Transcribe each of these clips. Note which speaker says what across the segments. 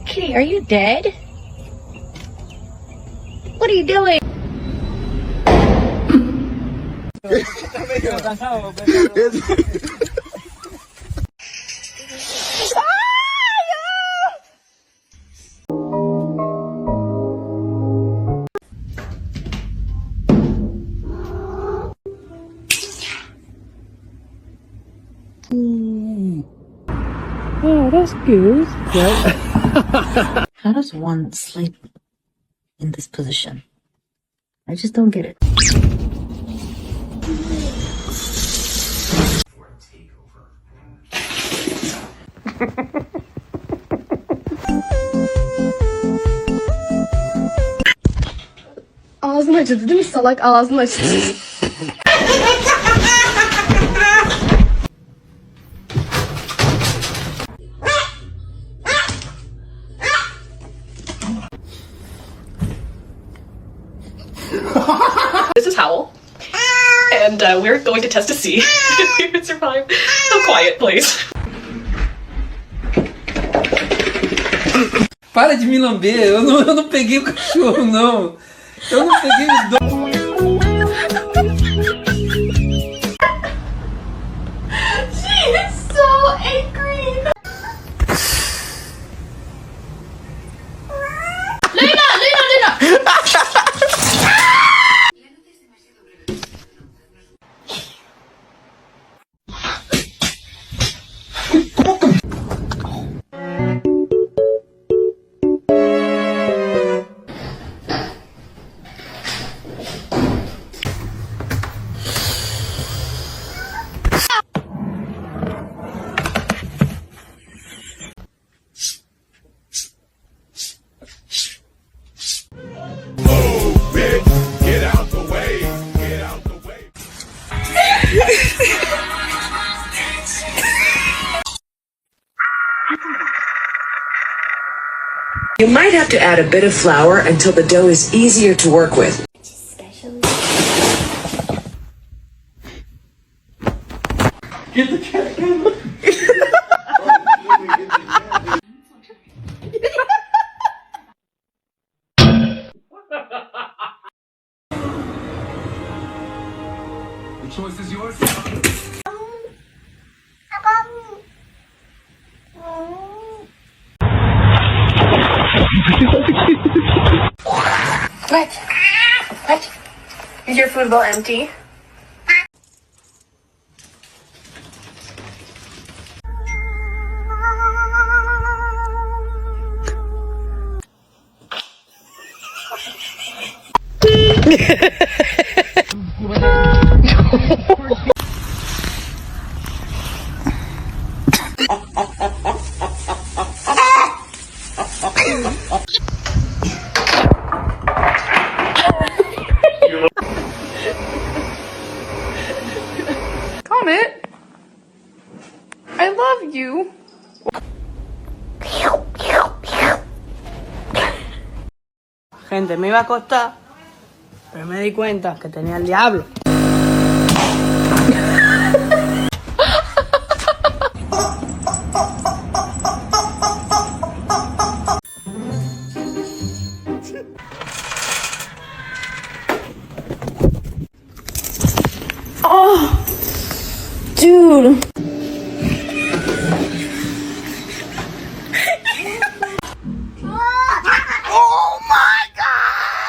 Speaker 1: Kitty, are you dead? What are you doing?
Speaker 2: Oh, that's good.
Speaker 1: How does one sleep in this position? I just don't get it.
Speaker 3: Ağzını acıdı değil mi salak? Ağzını acıdı.
Speaker 4: This is Howl, and we're going to test to see if we can survive a quiet place.
Speaker 2: Para de me lamber, eu não peguei o cachorro, não. Eu não peguei os dois.
Speaker 3: She is so angry. Lena!
Speaker 5: You might have to add a bit of flour until the dough is easier to work with.
Speaker 2: Get the cat. The choice is yours.
Speaker 3: What? Is your food bowl empty? Comet, I love you.
Speaker 6: Gente, me iba a acostar, pero me di cuenta que tenía el diablo.
Speaker 3: Oh, dude.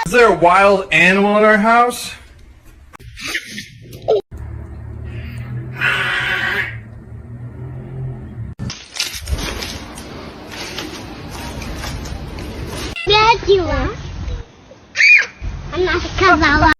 Speaker 7: Is there a wild animal in our house?
Speaker 8: Dracula. I'm not a cavalla.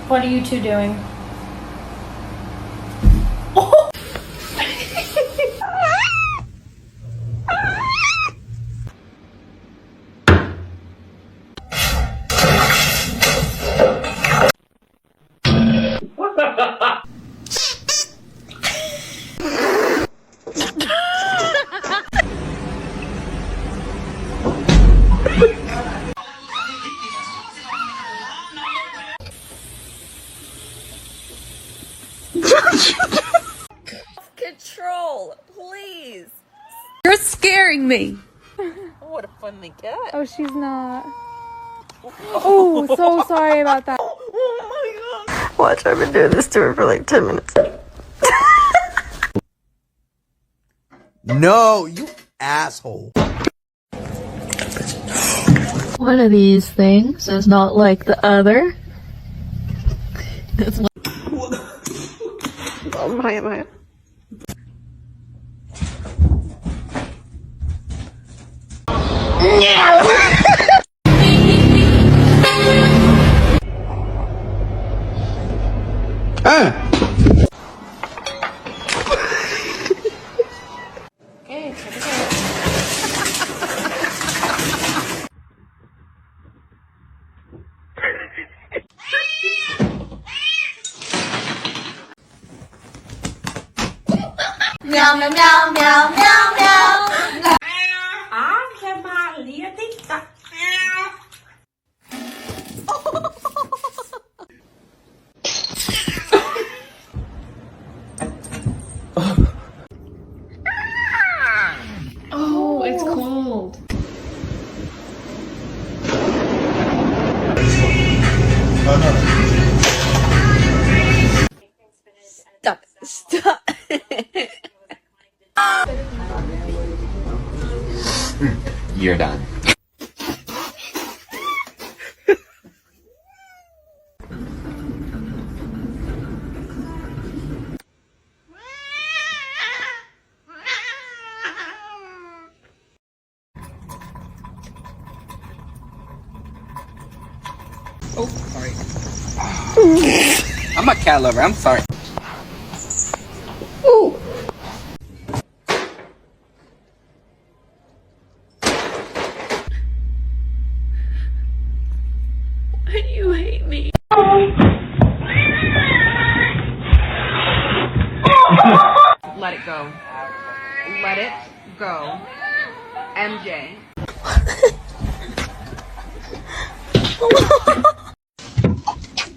Speaker 9: What are you two doing?
Speaker 10: Control, please.
Speaker 11: You're scaring me.
Speaker 10: What a funny cat.
Speaker 9: Oh, she's not. Oh, so sorry about that.
Speaker 10: Oh my god. Watch, I've been doing this to her for like 10 minutes.
Speaker 12: No, you asshole.
Speaker 1: One of these things is not like the other. It's
Speaker 10: Oh, Maya.
Speaker 8: Meow meow meow meow meow meow.
Speaker 4: Oh, it's cold.
Speaker 10: Stop.
Speaker 12: You're done.
Speaker 2: Oh, sorry. I'm a cat lover. I'm sorry.
Speaker 4: Why do you hate me?
Speaker 6: Let it go. Let it go. MJ.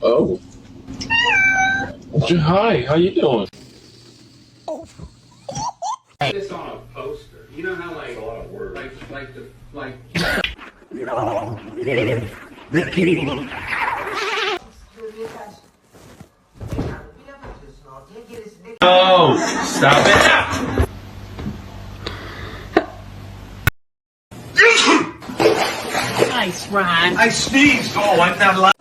Speaker 7: Oh. Hi, how you doing?
Speaker 2: This on a poster. You know how like a lot of words. Like.
Speaker 7: Oh, stop it!
Speaker 6: Nice, Ryan.
Speaker 7: I sneezed. Oh, I'm not allowed.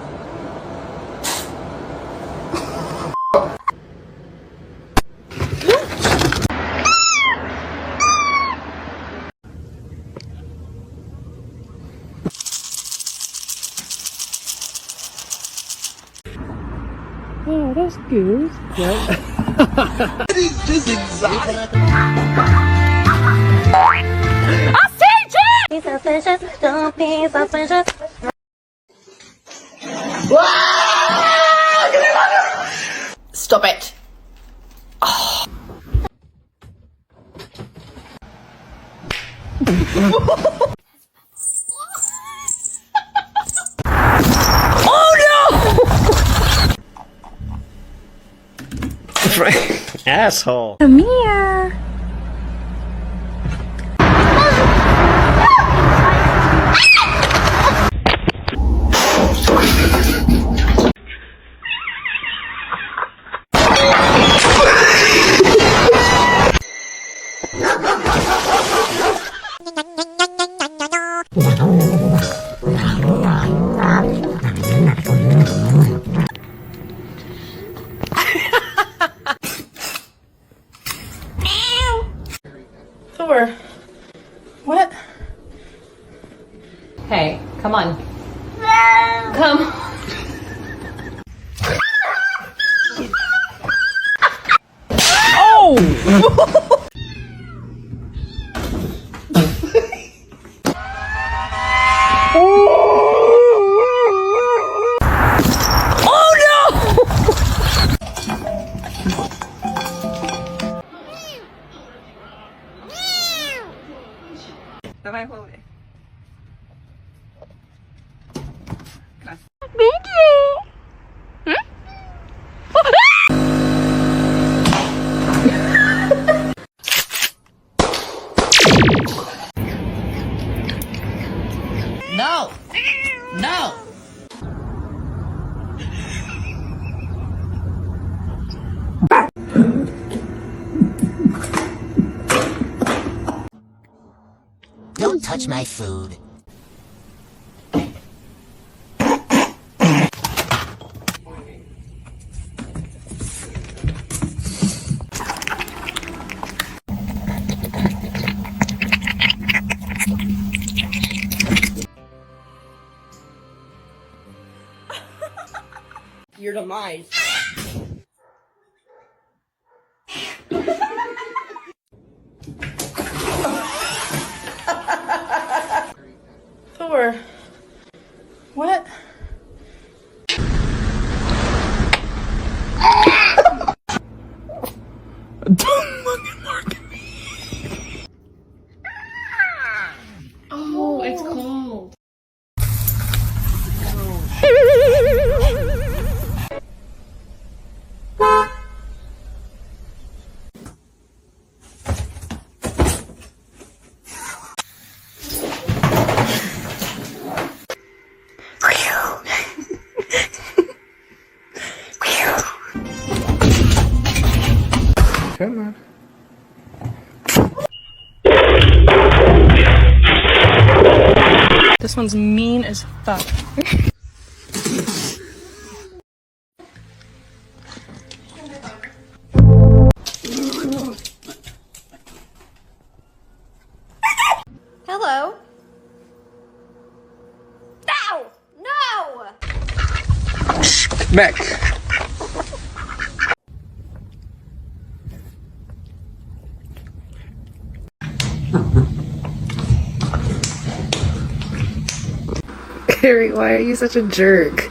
Speaker 9: Oh, that's good.
Speaker 12: It's just exotic.
Speaker 8: Be suspicious, don't be suspicious.
Speaker 10: Stop it.
Speaker 12: Asshole.
Speaker 9: Come here.
Speaker 4: Come.
Speaker 1: No! No! Don't touch my food.
Speaker 6: Your demise. Thor. What?
Speaker 4: Oh, it's cold.
Speaker 2: Come on.
Speaker 6: This one's mean as fuck.
Speaker 8: Hello? No! No!
Speaker 2: Mac.
Speaker 10: Harry, why are you such a jerk?